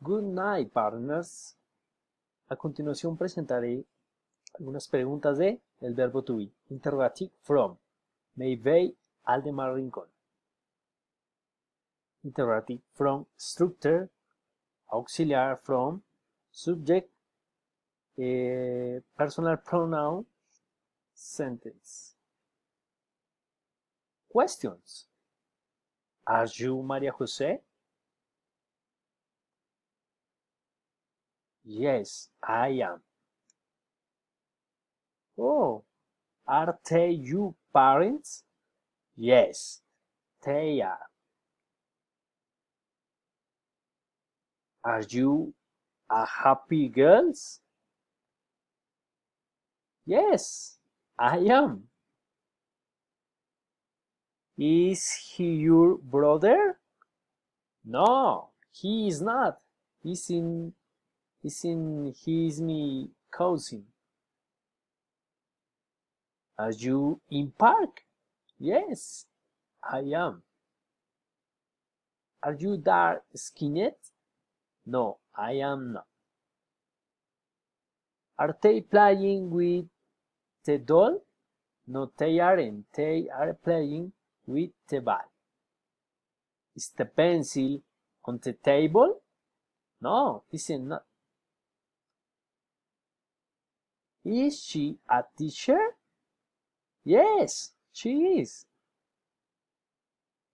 Good night, partners. A continuación presentaré algunas preguntas de el verbo to be. Interrogative from. Maybe Aldemar Rincón. Interrogative from structure. Auxiliar from. Subject. Personal pronoun. Sentence. Questions. Are you Maria Jose? Yes, I am. Oh, are they your parents? Yes, they are. Are you a happy girl? Yes, I am. Is he your brother? No, he is not. He's my cousin. Are you in park? Yes, I am. Are you dark skinned? No, I am not. Are they playing with the doll? No, they aren't. They are playing with the ball. Is the pencil on the table? No, it's not. Is she a teacher? Yes, she is.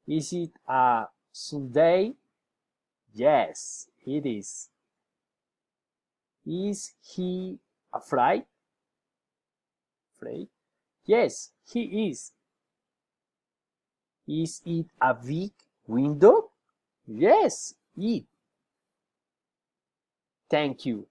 Is it a Sunday? Yes, it is. Is he afraid? Afraid? Yes, he is. Is it a big window? Yes, it. Thank you.